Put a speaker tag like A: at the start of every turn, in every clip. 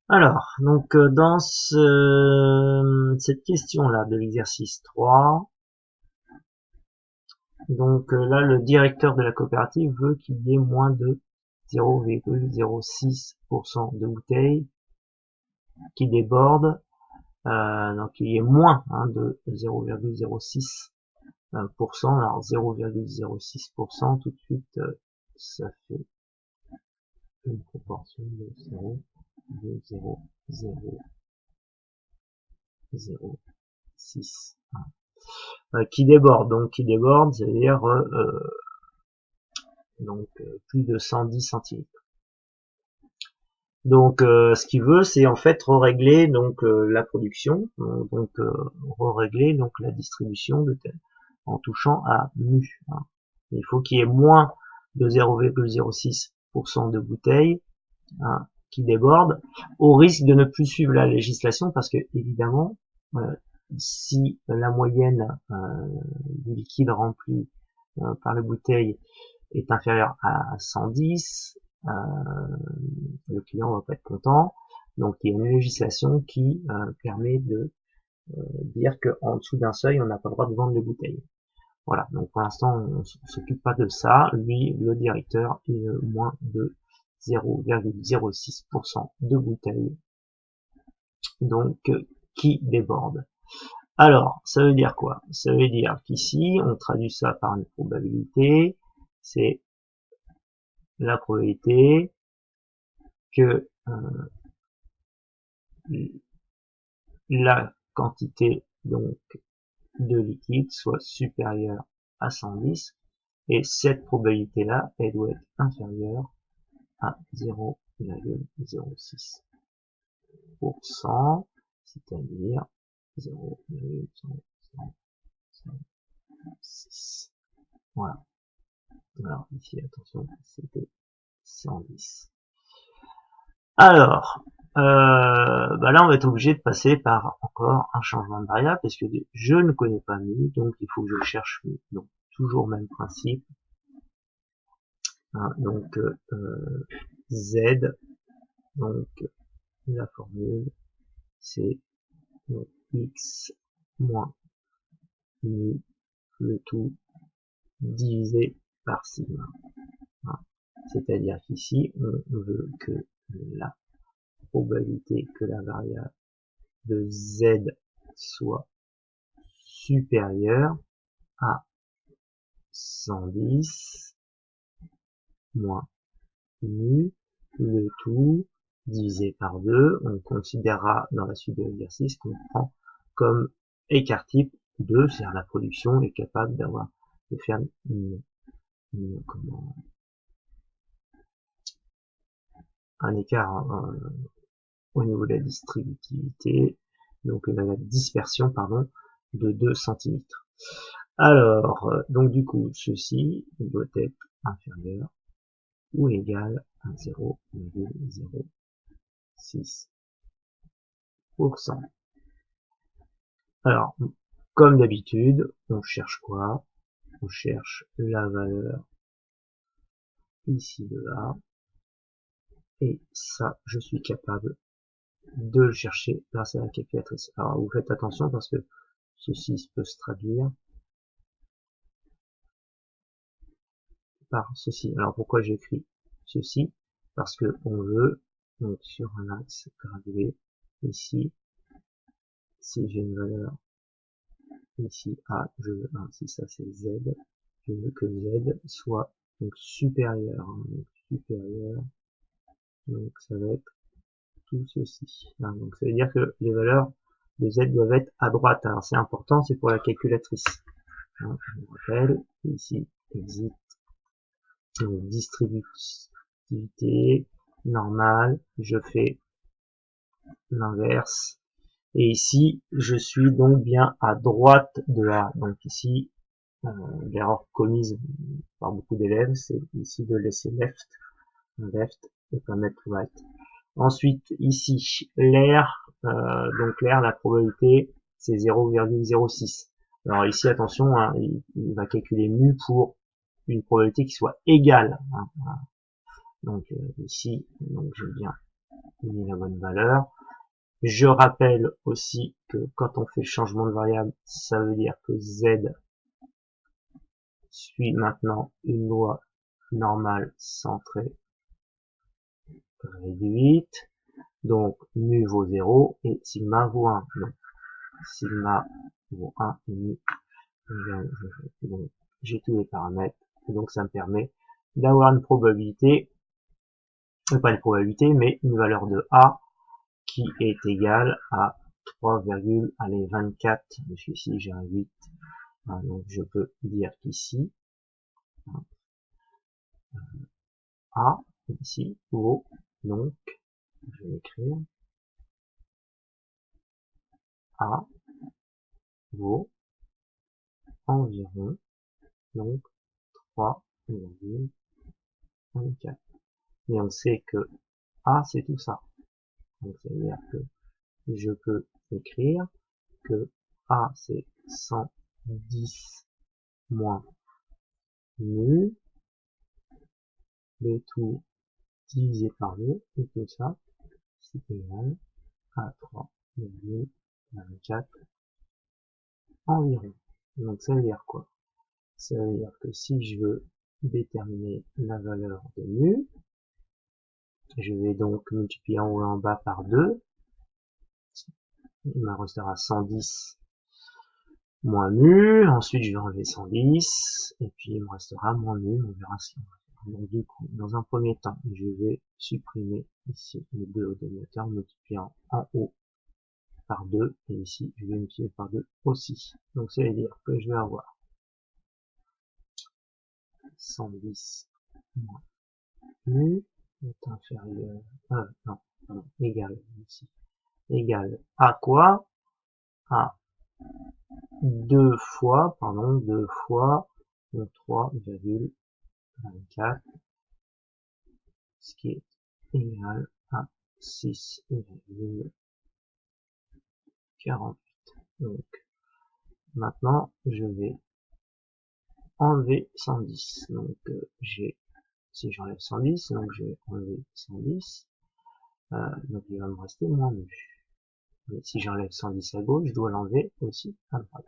A: Alors, donc dans cette question-là de l'exercice 3, donc là le directeur de la coopérative veut qu'il y ait moins de 0,06% de bouteilles qui débordent, donc il y ait moins de 0,06%. Alors 0,06% tout de suite, ça fait une proportion de 0,0006. Qui déborde, donc qui déborde, c'est-à-dire plus de 110 centilitres. Donc ce qu'il veut, c'est en fait régler donc la production, donc régler donc la distribution de tel, en touchant à mu. Il faut qu'il y ait moins de 0,06% de bouteilles qui débordent, au risque de ne plus suivre la législation, parce que évidemment, si la moyenne du liquide rempli par la bouteille est inférieure à 110, le client va pas être content. Donc il y a une législation qui permet de dire qu'en dessous d'un seuil, on n'a pas le droit de vendre les bouteilles. Voilà, donc pour l'instant, on s'occupe pas de ça. Lui, le directeur, il veut moins de 0,06% de bouteilles, donc qui déborde. Alors, ça veut dire quoi? Ça veut dire qu'ici, on traduit ça par une probabilité. C'est la probabilité que la quantité donc de liquide soit supérieure à 110, et cette probabilité là, elle doit être inférieure à 0,06%, c'est-à-dire 0,006. Voilà. Alors ici, attention, c'était 110. Alors, là on va être obligé de passer par encore un changement de variable, parce que je ne connais pas mu, donc il faut que je cherche mu. Donc toujours même principe. Donc Z, donc la formule c'est x moins mu le tout divisé par sigma. C'est-à-dire qu'ici on veut que la probabilité que la variable de Z soit supérieure à 110 moins mu le tout divisé par 2. On considérera dans la suite de l'exercice qu'on prend comme écart type 2, c'est-à-dire la production est capable de faire un écart au niveau de la distributivité, donc la dispersion, pardon, de 2 centimètres. Alors, donc du coup, ceci doit être inférieur ou égal à 0,06%. Alors, comme d'habitude, on cherche quoi? On cherche la valeur ici de A, et ça, je suis capable de le chercher grâce à la calculatrice. Alors, vous faites attention parce que ceci peut se traduire par ceci. Alors, pourquoi j'écris ceci? Parce que on veut, donc sur un axe gradué, ici, si j'ai une valeur ici A, je veux 1, si ça c'est Z, je veux que Z soit donc supérieur, donc ça va être tout ceci. Donc ça veut dire que les valeurs de Z doivent être à droite. Alors c'est important, c'est pour la calculatrice. Je me rappelle, ici, exit, distributivité, normale, je fais l'inverse. Et ici, je suis donc bien à droite de A. Donc ici, l'erreur commise par beaucoup d'élèves, c'est ici de laisser left et pas mettre right. Ensuite, ici, l'air, donc l'air, la probabilité, c'est 0,06. Alors ici, attention, il va calculer mu pour une probabilité qui soit égale. Donc ici, donc j'ai bien la bonne valeur. Je rappelle aussi que quand on fait le changement de variable, ça veut dire que Z suit maintenant une loi normale centrée réduite. Donc mu vaut 0 et sigma vaut 1. Donc sigma vaut 1 et mu. Donc j'ai tous les paramètres. Et donc ça me permet d'avoir une probabilité, pas une probabilité, mais une valeur de A qui est égale à 3,24, parce qu'ici j'ai un 8, donc je peux dire qu'ici, A, ici, vaut, donc, je vais écrire, A vaut environ, donc, 3,24. Et on sait que A, c'est tout ça. Donc, ça veut dire que je peux écrire que A, c'est 110 moins mu, le tout divisé par 2, et tout ça, c'est égal à 3,24 environ. Donc ça veut dire quoi? Ça veut dire que si je veux déterminer la valeur de mu, je vais donc multiplier en haut et en bas par 2, il me restera 110 moins mu, ensuite je vais enlever 110, et puis il me restera moins mu, on verra si on va faire. Donc du coup, dans un premier temps, je vais supprimer ici les deux au dénominateur en multipliant en haut par 2, et ici je vais multiplier par 2 aussi. Donc ça veut dire que je vais avoir 110 moins mu est inférieur, non, égal, ici, égal à quoi? À 2 fois, 3,24, ce qui est égal à 6,48. Donc, maintenant, je vais enlever 110. Donc, si j'enlève 110, donc je vais enlever 110, donc il va me rester moins mu. Mais si j'enlève 110 à gauche, je dois l'enlever aussi à droite.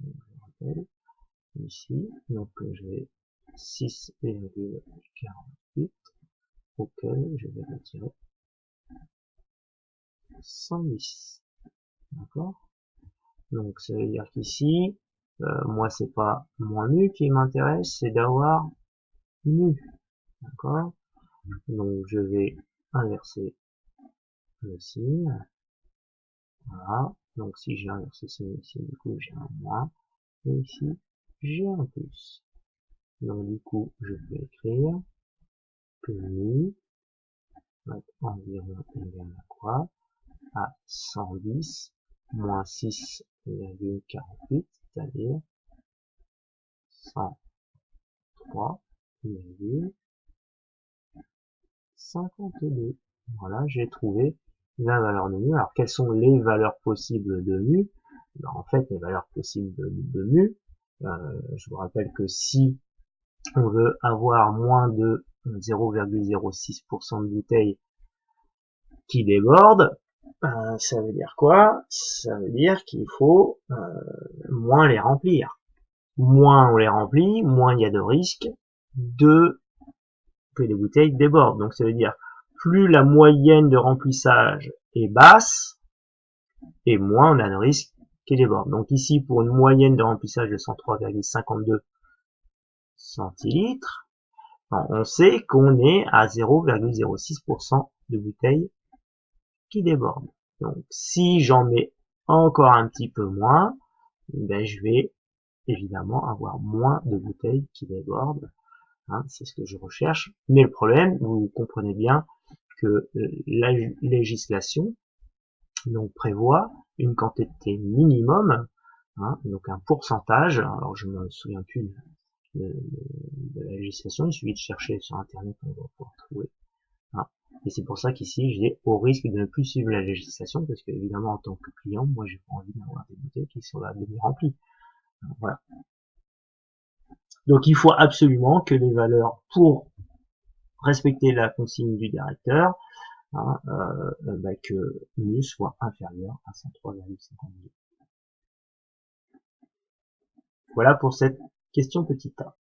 A: Donc, je rappelle, ici, donc je vais 6,48, auquel je vais retirer 110. D'accord? Donc ça veut dire qu'ici, moi c'est pas moins mu qui m'intéresse, c'est d'avoir mu. D'accord? Donc je vais inverser le signe. Voilà. Donc si j'inverse le signe ici, du coup j'ai un moins. Et ici, j'ai un plus. Donc du coup, je vais écrire que mu environ égal à quoi? À 110 moins 6,48, c'est-à-dire 103,52. Voilà, j'ai trouvé la valeur de mu. Alors, quelles sont les valeurs possibles de mu? Ben, en fait, les valeurs possibles de mu, je vous rappelle que si on veut avoir moins de 0,06% de bouteilles qui débordent, ça veut dire quoi? Ça veut dire qu'il faut moins les remplir. Moins on les remplit, moins il y a de risque que les bouteilles débordent. Donc ça veut dire plus la moyenne de remplissage est basse, et moins on a de risque qu'elle déborde. Donc ici, pour une moyenne de remplissage de 103,52 centilitres, on sait qu'on est à 0,06% de bouteilles qui débordent. Donc si j'en mets encore un petit peu moins, ben, je vais évidemment avoir moins de bouteilles qui débordent. Hein, c'est ce que je recherche. Mais le problème, vous comprenez bien que la législation donc prévoit une quantité minimum, hein, donc un pourcentage. Alors je ne me souviens plus de la législation, il suffit de chercher sur internet, on va pouvoir trouver. Hein. Et c'est pour ça qu'ici j'ai au risque de ne plus suivre la législation, parce que évidemment en tant que client, moi j'ai pas envie d'avoir des bouteilles qui sont là demi-remplies. Voilà. Donc il faut absolument que les valeurs, pour respecter la consigne du directeur, hein, que mu soit inférieur à 103,52. Voilà pour cette question petit a.